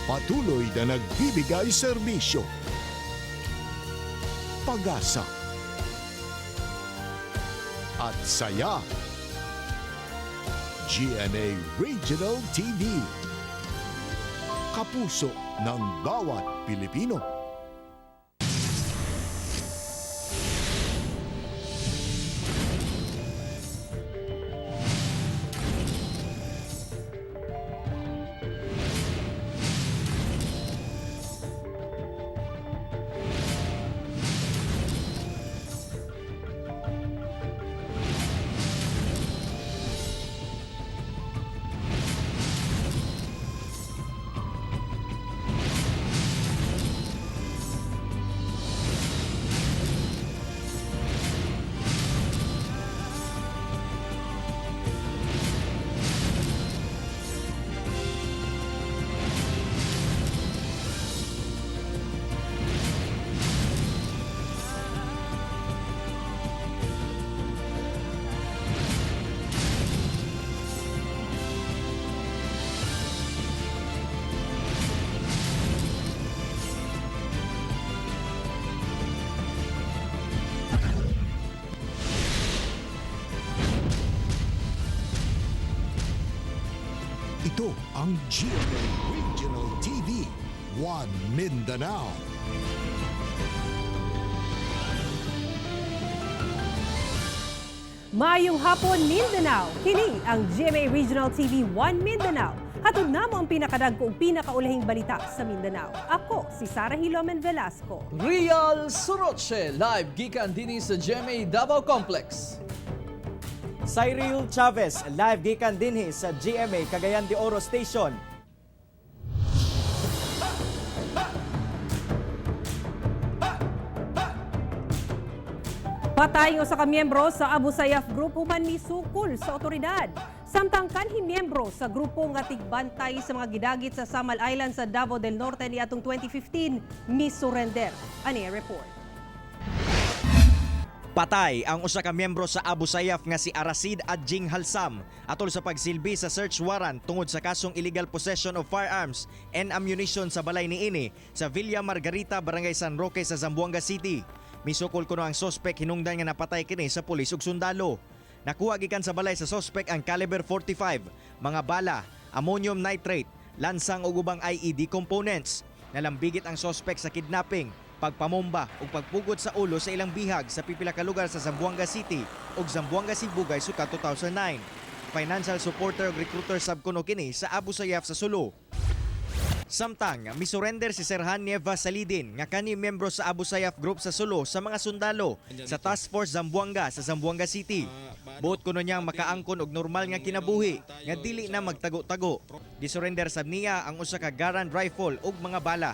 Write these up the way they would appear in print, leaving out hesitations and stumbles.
patuloy na nagbibigay serbisyo. Pag-asa at saya. GMA Regional TV. Kapuso ng bawat Pilipino. Ito ang GMA Regional TV, One Mindanao. Maayong hapon, Mindanao. Kini ang GMA Regional TV 1 Mindanao. Hatod namo ang pinakadagko ug pinakaulahing balita sa Mindanao. Ako si Sara Hilomen Velasco. Real Suroche, live gikan dinhi sa GMA Davao Complex. Cyril Chavez, live gikan dinhi sa GMA Cagayan de Oro Station. Patay nga usa ka miyembro sa Abu Sayyaf Group human misukol sa otoridad. Samtang kanhi miyembro sa grupo nga tigbantay sa mga gidagit sa Samal Island sa Davao del Norte niadtong 2015 misurrender. Ani report. Patay ang usa ka miyembro sa Abu Sayyaf nga si Arasid Adjing Halsam atol sa pagsilbi sa search warrant tungod sa kasong illegal possession of firearms and ammunition sa balay niini sa Villa Margarita, Barangay San Roque sa Zamboanga City. Misukol kuno ang sospek hinungdan nga napatay kini sa pulis ug sundalo. Nakuha gikan sa balay sa sospek ang caliber 45, mga bala, ammonium nitrate, lansang ug ubang IED components. Nalambigit ang sospek sa kidnapping, pagpamomba ug pagpugod sa ulo sa ilang bihag sa pipila ka lugar sa Zamboanga City ug Zamboanga Sibugay sukat 2009. Financial supporter ug recruiter sab kuno kini sa Abu Sayyaf sa Sulu. Samtang misurrender si Serhan Nieva Salidin nga kani miyembro sa Abu Sayyaf Group sa Sulu sa mga sundalo sa Task Force Zamboanga sa Zamboanga City. Buot kuno niyang makaangkon og normal nga kinabuhi nga dili na magtago-tago. Gisurrender sab niya ang usa ka Garand rifle ug mga bala.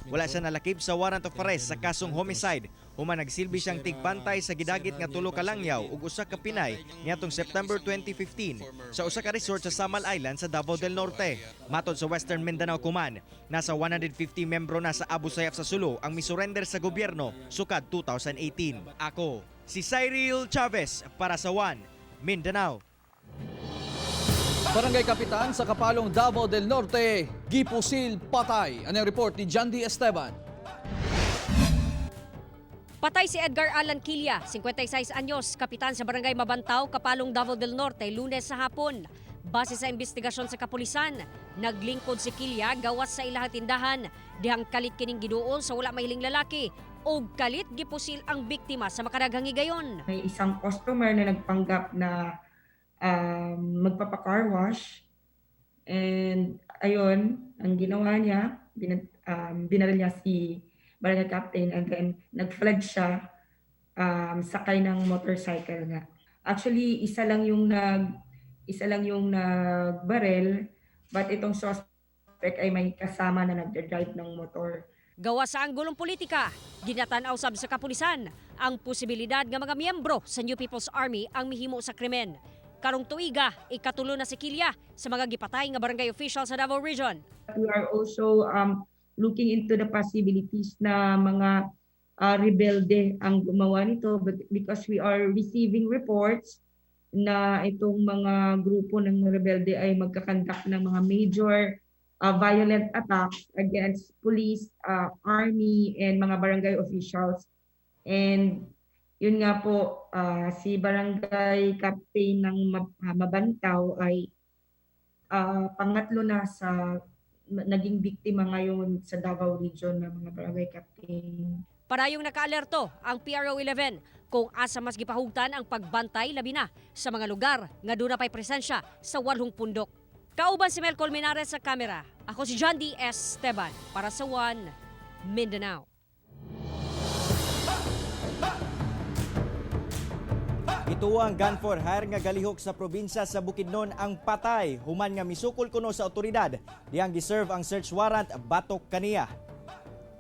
Wala siya nalakip sa warrant of arrest sa kasong homicide. Human nagsilbi siyang tigbantay sa gidagit nga tulo ka langyaw ug usa ka Pinay niadtong September 2015 sa usa ka resort sa Samal Island sa Davao del Norte. Matod sa Western Mindanao Command, nasa 150 membro na sa Abu Sayyaf sa Sulu ang misurrender sa gobyerno sukad 2018. Ako si Cyril Chavez para sa One Mindanao. Barangay Kapitan sa Kapalong, Davao del Norte, gipusil patay. Ano ang report ni Jandy Esteban? Patay si Edgar Alan Quilla, 56 anyos, kapitan sa Barangay Mabantaw, Kapalong, Davao del Norte, Lunes sa hapon. Base sa investigasyon sa kapulisan, naglingkod si Quilla gawas sa ilahang tindahan, dihang kalit kining giduol sa wala mahiling lalaki o kalit gipusil ang biktima sa makadaghang higayon. May isang customer na nagpanggap na magpapa-car wash, and ayun, ang ginawa niya, binaril niya si barangay captain, and then nag-fled siya, sakay ng motorcycle nga. Actually, isa lang yung nagbaril, but itong suspect ay may kasama na nagdadrive ng motor. Gawa sa anggulong politika, ginatanaw sab sa kapulisan ang posibilidad nga mga miyembro sa New People's Army ang mihimo sa krimen. Karong tuiga, ikatulo na si Quilla sa mga gipatay nga barangay official sa Davao Region. We are also looking into the possibilities na mga rebelde ang gumawa nito, because we are receiving reports na itong mga grupo ng rebelde ay magkakandak ng mga major violent attacks against police, army, and mga barangay officials. And yun nga po, si barangay captain ng Mabantaw ay pangatlo na sa naging biktima ngayon sa Davao Region ng mga barangay captain. Parayong nakaalerto ang PRO 11 kung asa mas gipahugtan ang pagbantay labi na sa mga lugar nga doon na pa'y presensya sa 8 pundok. Kauban si Mel Colmenares sa kamera. Ako si John D. Esteban para sa One Mindanao. Ituang gun for hire nga galihok sa probinsya sa Bukidnon ang patay human nga misukol kuno sa otoridad diyang giserve ang search warrant batok kaniya.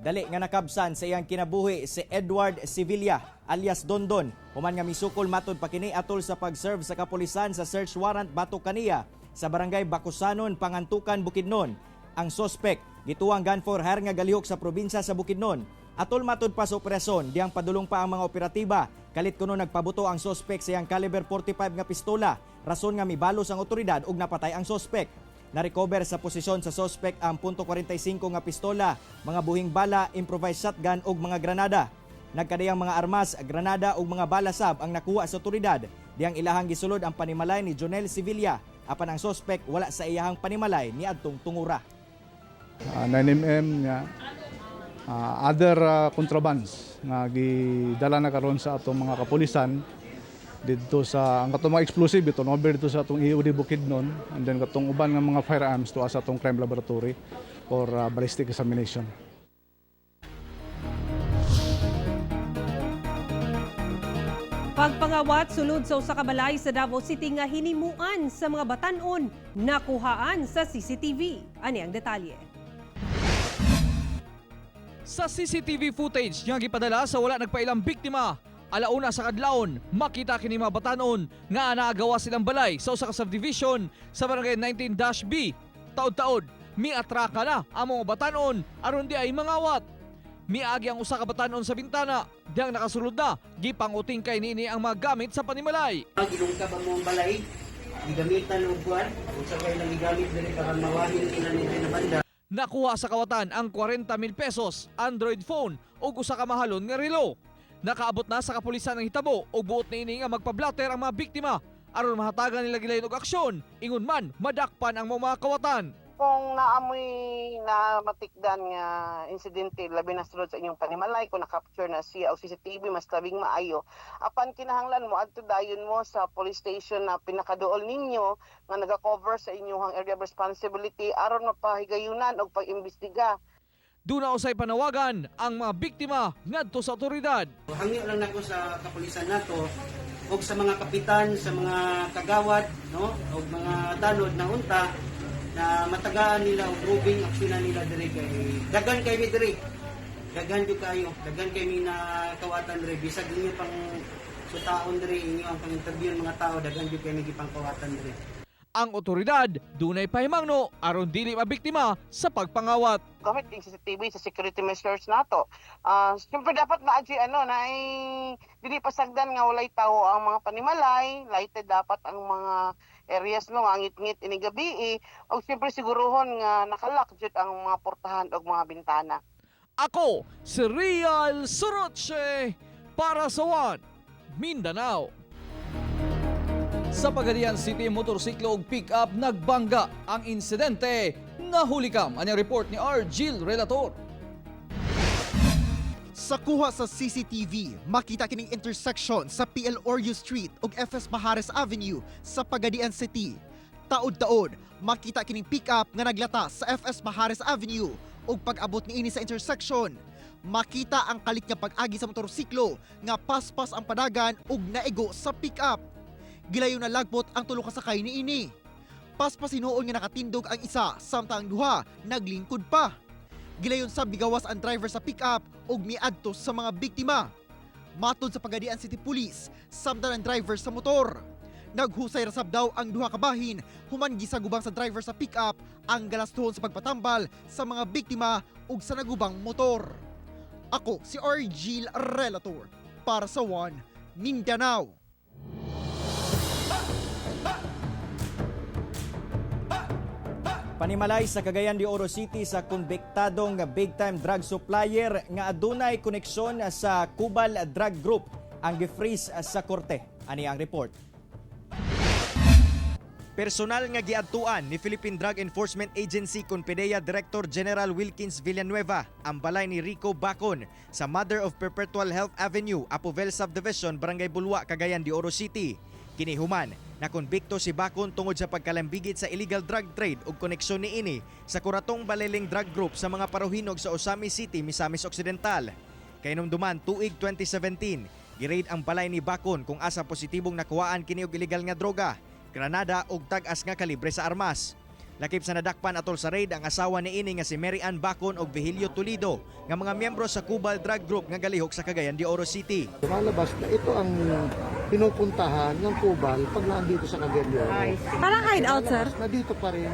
Dali nga nakabsan sa iyang kinabuhi si Edward Sevilla alias Dondon human nga misukol matod pa kini atol sa pag-serve sa kapulisan sa search warrant batok kaniya sa barangay Bakusanon, Pangantukan, Bukidnon. Ang sospek gituang gun for hire nga galihok sa probinsya sa Bukidnon. Atol matod pa sa operasyon, diyang padulong pa ang mga operatiba. Kalit kuno nagpabuto ang sospek sa iyang caliber 45 nga pistola. Rason nga mibalos ang otoridad ug napatay ang sospek. Na-recover sa posisyon sa sospek ang .45 nga pistola, mga buhing bala, improvised shotgun ug mga granada. Nagkadayang mga armas, granada ug mga bala sab ang nakuha sa otoridad. Diyang ilahang gisulod ang panimalay ni Jonel Sevilla. Apan ang sospek wala sa iyahang panimalay ni adtong tungura. 9mm nga other contrabands nga gidala na karon sa atong mga kapulisan dito sa ang katong mga explosive ito no dito sa atong EOD Bukidnon, and then katong uban nga mga firearms to sa atong crime laboratory for ballistic examination. Pagpangawat sulod sa usa ka balay sa Davao City nga hinimuan sa mga batan-on nakuhaan sa CCTV. Ani ang detalye. Sa CCTV footage nga gipadala sa wala nagpailang biktima, alauna sa kadlawon, makita kini mga batanon nga naagawa silang balay sa usa ka subdivision sa barangay 19-B. Taod-taod, miatraka na ang mga batanon aron di ay mangawat. Miagi ang usa ka batanon sa bintana, diyang nakasulod na, gipanguting kay nini ang mga gamit sa panimalay. Gilungkab ang mga balay, gigamitan og kuan, ug sa kay lang gigamit diri para mawahin ina ni na banda. Nakuha sa kawatan ang 40,000 pesos, Android phone ug usa ka mahalon nga relo. Nakaabot na sa kapulisan ng hitabo ug buot niini nga magpablatter ang mga biktima aron mahatagan nila gilayon og aksyon, ingon man madakpan ang mga kawatan. Kung naamoy na matikdan nga insidente labi na sulod sa inyong panimalay, kung na-capture na siya o CCTV, mas labing maayo. Apan kinahanglan mo adto dayon mo sa police station na pinakaduol ninyo nga naga-cover sa inyong area of responsibility aron mapahigayunan og pag-imbestiga. Duna usay panawagan ang mga biktima ngadto sa otoridad. Hangyo lang nako sa kapulisan nato ug sa mga kapitan, sa mga kagawad, no, ug mga tanod na unta na matagaan nila o moving aksyonan nila diri kay dagan kay mi diri. Dagan jud kayo, dagan kay mi na kawatan diri bisag inyo pang sutaon diri inyo ang pang-interview mga tao, dagan jud kay mi gipang kawatan diri. Ang otoridad dunay pahimangno aron dili mabiktima sa pagpangawat. Gamit yung CCTV sa security measures nato. Siyempre dapat na dili pasagdan nga walay tao ang mga panimalay, lighted dapat ang mga areas no nga ngit-ngit ini gabi o siyempre siguruhon nga nakalak jud ang mga portahan ug mga bintana. Ako si Real Soroche para sa One Mindanao. Sa Pagadian City, motorsiklo ug pick-up nagbangga ang insidente. Nahulikam ang report ni R. Jill Relator. Sa kuha sa CCTV, makita kining intersection sa PL Oreo Street ug FS Mahares Avenue sa Pagadian City. Taod-taod, makita kining pick-up nga naglata sa FS Mahares Avenue ug pag-abot niini sa intersection, makita ang kalit nga pag-agi sa motorsiklo nga paspas ang padagan ug naigo sa pick-up. Gilayon na lagbot ang tulo ka sakay niini. Paspas hinuon nga nakatindog ang isa samtang ang duha naglingkod pa. Gilayon sa bigawas ang driver sa pick-up ug miadto sa mga biktima. Matod sa Pagadian City Police, samtang ang driver sa motor. Naghusay rasab daw ang duha ka bahin human gisagubang sa driver sa pick-up ang galastuhon sa pagpatambal sa mga biktima ug sa nagubang motor. Ako si RG Relator para sa One Mindanao. Panimalay sa Cagayan de Oro City sa konbiktadong big-time drug supplier nga adunay koneksyon sa Cubal Drug Group ang gifreeze sa korte. Ani ang report. Personal nga giadtuan ni Philippine Drug Enforcement Agency Conpedeya Director General Wilkins Villanueva ang balay ni Rico Bacon sa Mother of Perpetual Health Avenue, Apovel Subdivision, Barangay Bulwa, Cagayan de Oro City. Kinihuman, nakonbikto si Bacon tungod sa pagkalambigit sa illegal drug trade ug koneksyon niini sa kuratong baliling drug group sa mga paruhinog sa Osami City, Misamis Occidental. Kainumduman tuig 2017, giraid ang balay ni Bacon kung asa positibong nakuhaan kini og illegal nga droga, granada ug tag-as nga kalibre sa armas. Lakip sa nadakpan atol sa raid ang asawa niini nga si Mary Ann Bacon ug Vigilio Toledo nga mga miyembro sa Cubal Drug Group nga galihok sa Cagayan de Oro City. Lumalabas na ito ang pinupuntahan ng Cubal pag nandito sa Cagayan de Oro. Parang hideout, sir? Na dito pa rin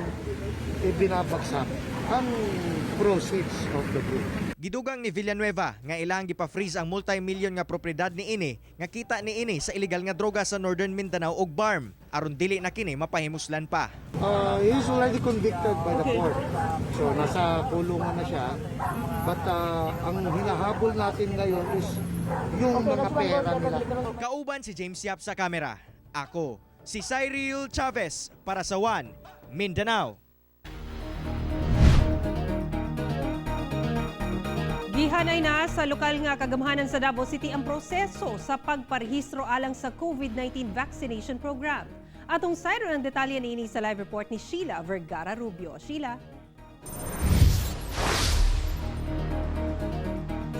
binabagsak ang proceeds of the group. Gidugang ni Villanueva nga ilang gipa-freeze ang multi-million nga propriedad ni ini nga kita ni ini sa illegal nga droga sa Northern Mindanao ug BARM aron dili na kini mapahimuslan pa. He is already convicted by the court. So nasa kulungan na siya. But ang hinahabol natin ngayon is yung mga pera nila. Kauban si James Yap sa kamera. Ako si Cyril Chavez para sa One Mindanao. Gihanay na sa lokal nga kagamhanan sa Davao City ang proseso sa pagparehistro alang sa COVID-19 vaccination program. Atong sayro ng detalye niini sa live report ni Sheila Vergara Rubio. Sheila.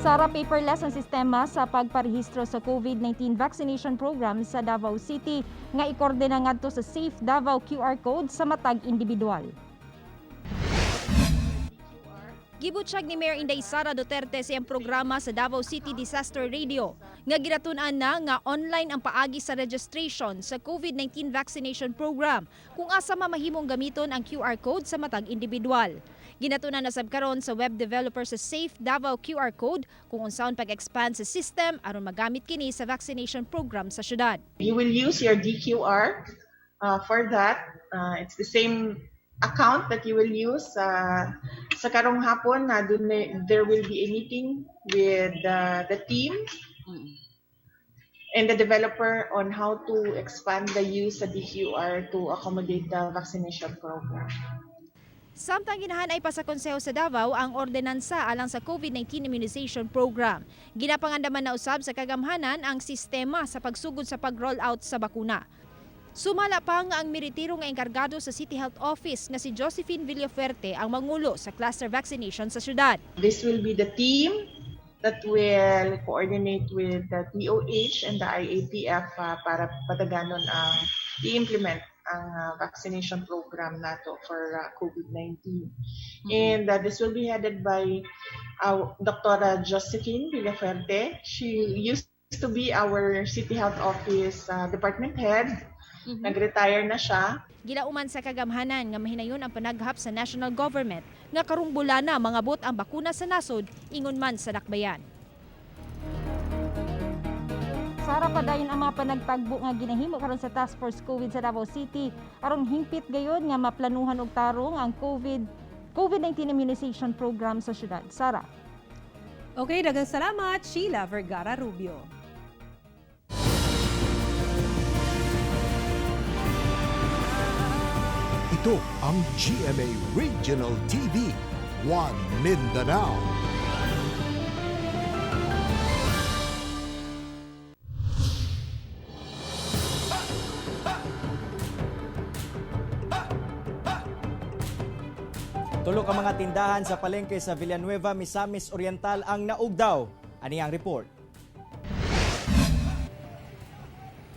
Sara, paperless ang sistema sa pagparehistro sa COVID-19 vaccination program sa Davao City nga ikordena ngadto sa Safe Davao QR code sa matag individual. Gibutyag ni Mayor Inday Sara Duterte sa iyang programa sa Davao City Disaster Radio nga ginatun-an na nga online ang paagi sa registration sa COVID-19 vaccination program kung asa mamahimong gamiton ang QR code sa matag individual. Ginatunan na sabkaron sa web developer sa Safe Davao QR code kung unsaon pag-expand sa system aron magamit kini sa vaccination program sa syudad. You will use your DQR for that. It's the same account that you will use sa karong hapon na there will be a meeting with the team and the developer on how to expand the use of DQR to accommodate the vaccination program. Samtang ginahanay pa sa Konseho sa Davao ang ordinansa alang sa COVID-19 immunization program. Ginapangandaman na usab sa kagamhanan ang sistema sa pagsugod sa pag-roll out sa bakuna. Sumala pa nga ang meritiro nga enkargado sa City Health Office nga si Josephine Villafuerte ang mangulo sa cluster vaccination sa syudad. This will be the team that will coordinate with the DOH and the IATF para pataganon ang i-implement ang vaccination program nato for COVID-19. And this will be headed by Dr. Josephine Villafuerte. She used to be our City Health Office department head. Nag-retire na siya. Gilauman sa kagamhanan nga mahinayon ang panaghap sa national government nga karong bulana mangabot ang bakuna sa nasod ingon man sa dakbayan. Sara, padayon ang mga panagtagbo nga ginahimo karon sa Task Force COVID sa Davao City aron hingpit gayon nga maplanuhan og tarong ang COVID-19 immunization program sa syudad. Sara. Okay, daghang salamat Sheila Vergara Rubio. Ito ang GMA Regional TV, One Mindanao. Tulo ka mga tindahan sa palengke sa Villanueva, Misamis Oriental ang naugdaw. Ani ang report.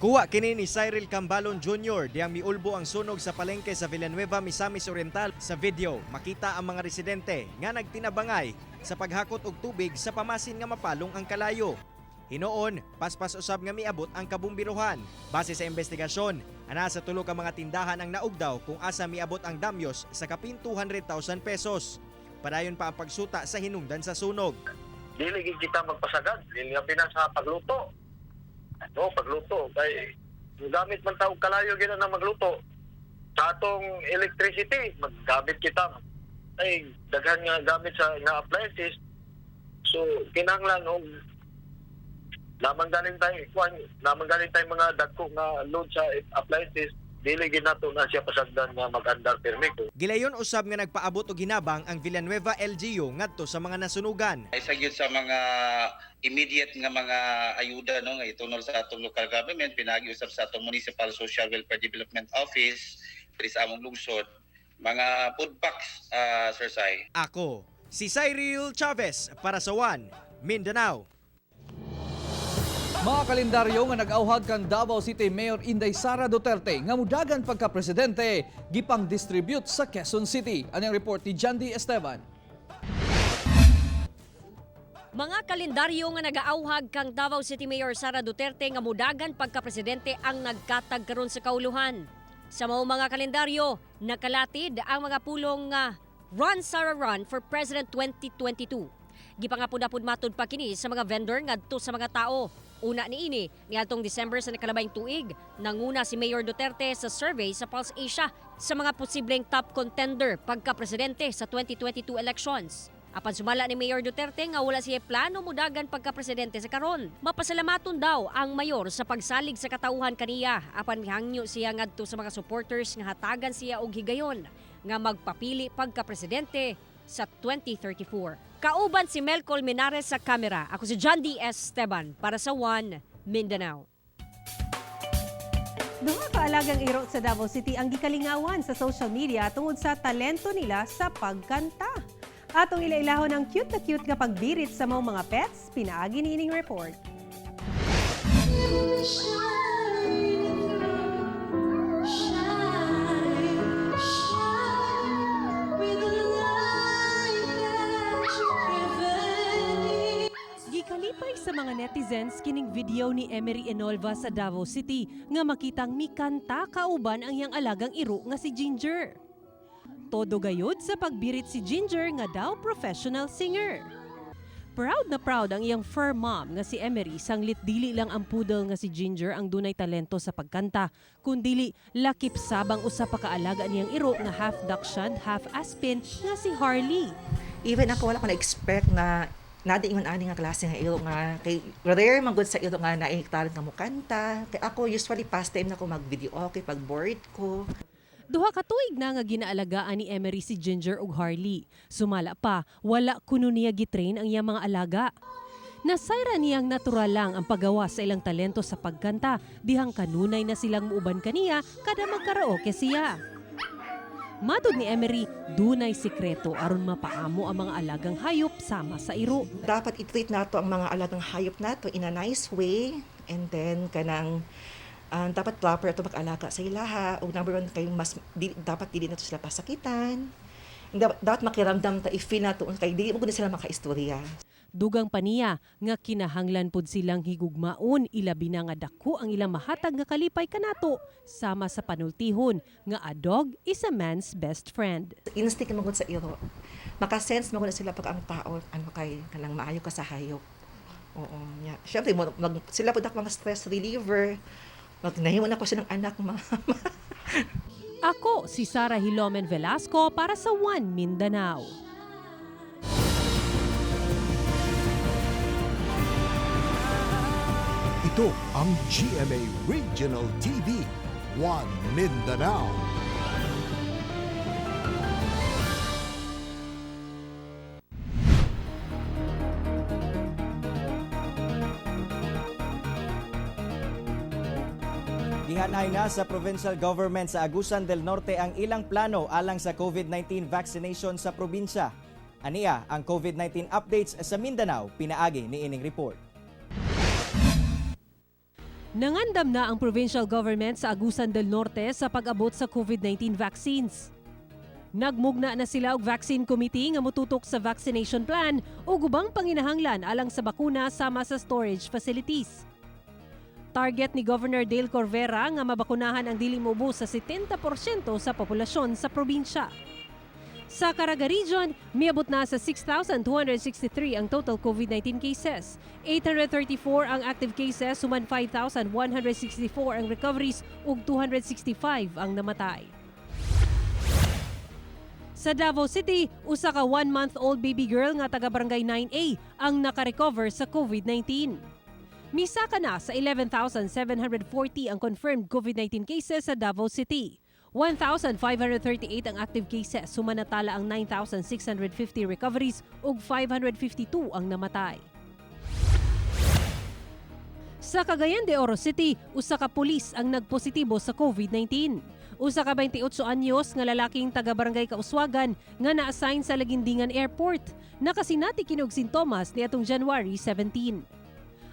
Kuha kini ni Cyril Cambalon Jr. diyang miulbo ang sunog sa palengke sa Villanueva, Misamis Oriental. Sa video, makita ang mga residente nga nagtinabangay sa paghakot og tubig sa pamasin nga mapalong ang kalayo. Hinoon, paspas usab nga miabot ang kabumbiruhan. Base sa investigasyon, ana sa tulo ka mga tindahan ang naugdaw kung asa miabot ang damyos sa kapin 200,000 pesos. Padayon pa ang pagsuta sa hinungdan sa sunog. Dili kita magpasagad, dili nga sa pagluto. Pagluto kay gamit man taog kalayo gina na magluto. sa atong electricity, maggamit kita. Ay, daghan nga gamit sa nga appliances. So, kinahanglan og lamang galing tayo mga dagko nga load sa appliances, dili ginato na siya pasagdan nga mag-andar permit. Gilayon usab nga nagpaabot og ginabang ang Villanueva LGU ngadto sa mga nasunugan. Isa gyud sa mga immediate nga mga ayuda no nga itunol sa atong local government, pinagi-usab sa atong Municipal Social Welfare Development Office diri sa among lungsod, mga food packs, Sir Sai. Ako, si Cyril Chavez para sa One Mindanao. Mga kalendaryo nga nag-auhag kang Davao City Mayor Inday Sara Duterte nga mudagan pagka-presidente gipang distribute sa Quezon City. Anong report ni Jandy Esteban? Mga kalendaryo nga nag-aauhag kang Davao City Mayor Sara Duterte nga mudagan pagka-presidente ang nagkatag karon sa kauluhan. Sa mga kalendaryo, nakalatid ang mga pulong nga Run Sara Run for President 2022. Gipangapud-apud matud pa kini sa mga vendor ngadto sa mga tao. Una niini, niadtong December sa nakalabayng tuig, nanguna si Mayor Duterte sa survey sa Pulse Asia sa mga posibleng top contender pagka-presidente sa 2022 elections. Apan sumala ni Mayor Duterte nga wala siya plano mudagan pagka-presidente sa karon. Mapasalamaton daw ang mayor sa pagsalig sa katauhan kaniya. Apan mihangyo siya ngadto sa mga supporters nga hatagan siya og higayon nga magpapili pagka-presidente sa 2034. Kauban si Mel Colmenares sa kamera. Ako si John D. Esteban para sa One Mindanao. Duha ka alagang iro sa Davao City ang gikalingawan sa social media tungod sa talento nila sa pagkanta. Atong ilailahon ang cute na cute nga pagbirit sa mga pets, pinaagi niining report. Gikalipay sa mga netizens kining video ni Emery Enolva sa Davao City nga makitang mikanta kauban ang iyang alagang iro nga si Ginger. Todo gayud sa pagbirit si Ginger nga daw professional singer. Proud na proud ang iyang fur mom nga si Emery sanglit dili lang ang poodle nga si Ginger ang dunay talento sa pagkanta, kundili lakip sabang usa pa kaalaga niyang iro nga half Dachshund, half Aspin nga si Harley. Even ako wala ko na-expect na nadi ingon ani nga klase nga ilo nga kay rare man gud sa ilo nga naay talent nga mo kanta. Kay ako usually pastime na ko mag-video okay pag bored ko. Duha ka tuig na nga ginaalagaan ni Emery si Ginger ug Harley. Sumala pa, wala kuno niya gitrain ang iyang mga alaga. Nasayra niyang natural lang ang paggawa sa ilang talento sa pagkanta, dihang kanunay na silang muuban kaniya kada magkaraoke siya. Matud ni Emery, dunay sikreto aron mapaamo ang mga alagang hayop sama sa iro. Dapat i-treat nato ang mga alagang hayop nato in a nice way, and then kanang dapat proper ito mag-alaga sa ilaha. O number one, dapat dili na ito sila pasakitan. Dapat makiramdam ta i-feel na ito, kaya dili mo guna sila makaistorya. Dugang pa niya nga kinahanglan pod silang higugmaon, ilabi na nga dako ang ilang mahatag nga kalipay kanato, sama sa panultihon nga a dog is a man's best friend. Instinct mo gud sa iro. Makasense mo gud sila pag ang tao, kay kanang maayo ka sa hayop. Oo, nya. Syempre, sila pod mga stress reliever. Magnahimon ako siya ng anak, mama. Ako, si Sarah Hilomen Velasco para sa One Mindanao. Ito ang GMA Regional TV, One Mindanao. Gihanay na sa provincial government sa Agusan del Norte ang ilang plano alang sa COVID-19 vaccination sa probinsya. Aniya ang COVID-19 updates sa Mindanao, pinaagi ni ining report. Nangandam na ang provincial government sa Agusan del Norte sa pag-abot sa COVID-19 vaccines. Nagmugna na sila og vaccine committee nga motutok sa vaccination plan o gubang panginahanglan alang sa bakuna sama sa storage facilities. Target ni Governor Dale Corvera nga mabakunahan ang dili moubos sa 70% sa populasyon sa probinsya. Sa Caraga Region, miabot na sa 6,263 ang total COVID-19 cases. 834 ang active cases, suman 5,164 ang recoveries ug 265 ang namatay. Sa Davao City, usa ka 1-month-old baby girl nga taga Barangay 9A ang nakarecover sa COVID-19. Misaka na sa 11,740 ang confirmed COVID-19 cases sa Davao City. 1,538 ang active cases, sumanatala ang 9,650 recoveries ug 552 ang namatay. Sa Cagayan de Oro City, usa ka pulis ang nagpositibo sa COVID-19. Usa ka 28 anyos nga lalaking taga-barangay Kauswagan nga na-assign sa Lagindingan Airport. Nakasinati kini og sintomas niadtong January 17.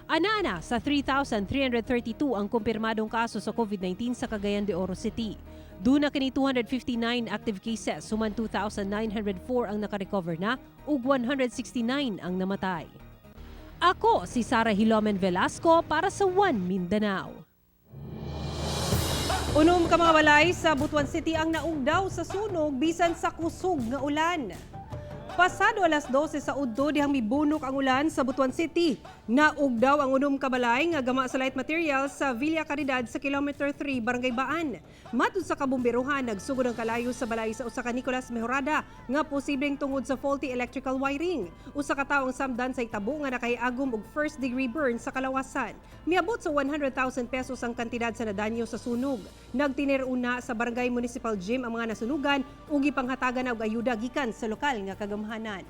Ana-ana sa 3,332 ang kumpirmadong kaso sa COVID-19 sa Cagayan de Oro City. Duna kini 259 active cases, suman 2,904 ang nakarecover na ug 169 ang namatay. Ako si Sarah Hilomen Velasco para sa One Mindanao. Unom ka mga balay sa Butuan City ang naugdaw sa sunog bisan sa kusog nga ulan. Pasado alas 12 sa udto dihang mibunok ang ulan sa Butuan City. Naugdaw ang unom ka balay nga gama sa light materials sa Villa Caridad sa Kilometer 3, Barangay Baan. Matud sa kabumberuhan, nagsugod ang kalayo sa balay sa usa ka Nicolas Mejorada nga posibleng tungod sa faulty electrical wiring. Usa ka tawo ang samdan sa itabo nga nakahiagom og first-degree burn sa kalawasan. Miabot sa 100,000 pesos ang kantidad sa nadanyo sa sunog. Nagtinir-una sa Barangay Municipal Gym ang mga nasunugan ug gipanghatagan og ayuda gikan sa lokal nga kagamhanan.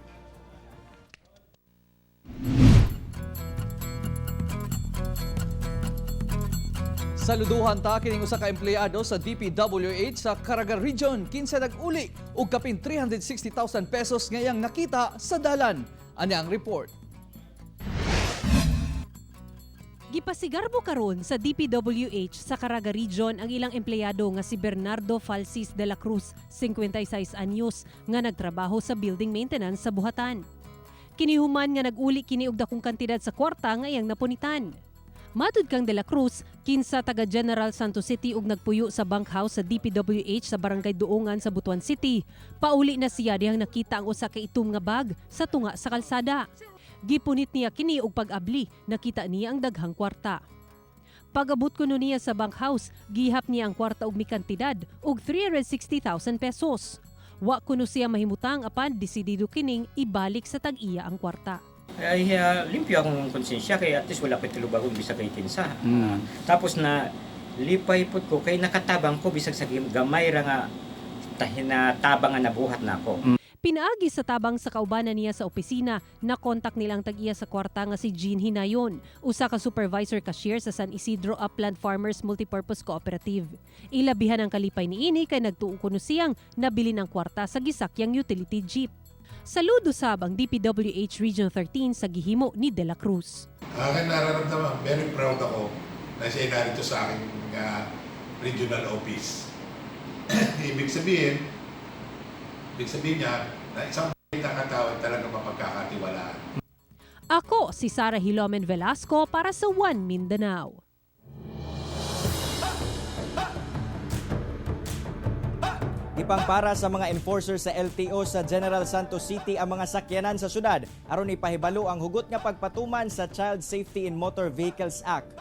Saluduhan ta kining usa ka empleyado sa DPWH sa Caraga Region kinsa nag-uli og kapin 360,000 pesos ngayang nakita sa dalan. Ani ang report. Gipasigarbo karon sa DPWH sa Caraga Region ang ilang empleyado nga si Bernardo Falsis de la Cruz, 56 anyos, nga nagtrabaho sa building maintenance sa Buhatan. Kinihuman nga nag-uli kini og dakong kantidad sa kwarta nga iyang napunitan. Matud kang de la Cruz, kinsa taga General Santos City ug nagpuyo sa bunkhouse sa DPWH sa Barangay Duongan sa Butuan City. Pauli na siya dihang nakita ang usa ka itom nga bag sa tunga sa kalsada. Gipunit niya kini og pag-abli, nakita niya ang daghang kwarta. Pag-abot kuno niya sa bunkhouse, gihap niya ang kwarta og mikantidad og 360,000 pesos. Wa kuno siya mahimutang apan desidido kining ibalik sa tag-iya ang kwarta. Ay limpyo akong konsensya kay at least wala ko tilubagong bisag kay kinsa. Tapos na lipay pud ko kay nakatabang ko bisag sa gamay ra nga tabang nga nabuhat nako. Pinaagi sa tabang sa kaubanan niya sa opisina, nakontak nilang tag-iya sa kwarta nga si Jean Hinayon, usa ka supervisor cashier sa San Isidro Upland Farmers Multipurpose Cooperative. Ilabihan ang kalipay niini kay nagtuo kuno siyang nabili ng kwarta sa gisakyang utility jeep. Saludo sab ang DPWH Region 13 sa gihimo ni De La Cruz. Akin nararamdaman, very proud ako na siya narito sa aking regional office. Ibig sabihin niya na isang na katao talaga mapagkakatiwalaan. Ako si Sarah Hilomen Velasco para sa One Mindanao. Ipangpara sa mga enforcer sa LTO sa General Santos City ang mga sakyanan sa syudad aron ipahibalo ang hugot nga pagpatuman sa Child Safety in Motor Vehicles Act.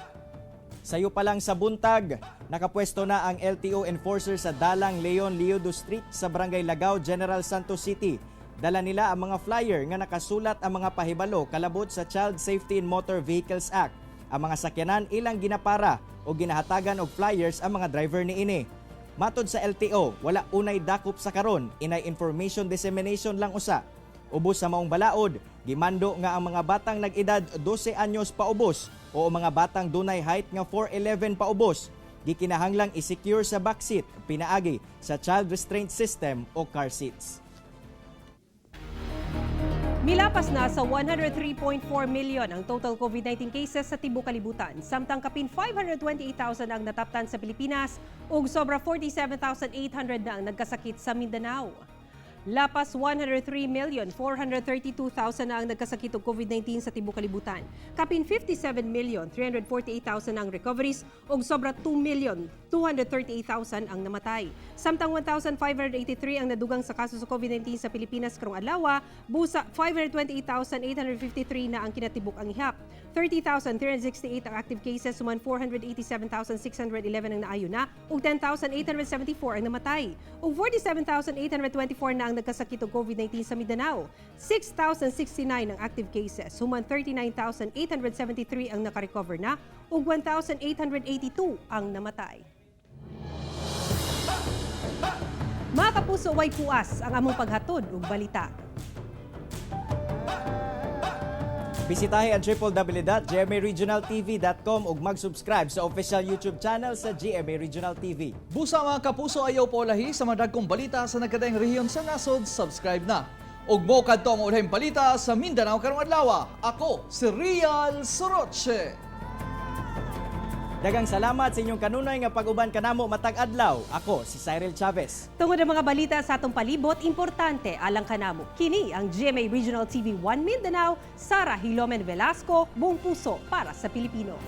Sayo pa lang sa buntag, nakapwesto na ang LTO enforcer sa Dalang Leon Leodo Street sa Barangay Lagaw, General Santos City. Dala nila ang mga flyer nga nakasulat ang mga pahibalo kalabot sa Child Safety in Motor Vehicles Act. Ang mga sakyanan ilang ginapara o ginahatagan og flyers ang mga driver niini. Matod sa LTO, wala unay dakop sa karon, inay information dissemination lang usa. Ubos sa maong balaod, gimando nga ang mga batang nag-edad 12 anyos paubos o mga batang dunay height nga 4'11 paubos, gikinahanglang i-secure sa backseat pinaagi sa child restraint system o car seats. Milapas na sa 103.4 million ang total COVID-19 cases sa tibuok kalibutan, samtang kapin 528,000 ang nataptan sa Pilipinas ug sobra 47,800 na ang nagkasakit sa Mindanao. Lapas 103,432,000 na ang nagkasakit og COVID-19 sa tibuok kalibutan. Kapin 57,348,000 ang recoveries ug sobra 2,238,000 ang namatay. Samtang 1,583 ang nadugang sa kaso sa COVID-19 sa Pilipinas karong adlaw, busa 528,853 na ang kinatibuk ang ihap. 30,368 ang active cases, suman 487,611 ang naayo na, ug 10,874 ang namatay. Ug 47,824 na ang nagkasakit og COVID-19 sa Mindanao. 6,069 ang active cases, suman 39,873 ang nakarecover na, ug 1,882 ang namatay. Mga kapuso, way puas ang among paghatod ug balita. Bisitahin ang www.gmaregionaltv.com ug mag-subscribe sa official YouTube channel sa GMA Regional TV. Busa mga kapuso, ayaw po lahi sa mga dagkong balita sa nagkadaing rehiyon sa nasod, subscribe na. Ug mo kadto ang ulahing balita sa Mindanao karong adlaw. Ako si Rial Soroche. Daghang salamat sa inyong kanunay nga pag-uban kanamo matag adlaw. Ako si Cyril Chavez. Tungod ang mga balita sa atong palibot, importante alang kanamo. Kini ang GMA Regional TV 1 Mindanao, Sara Hilomen Velasco, buong puso para sa Pilipino.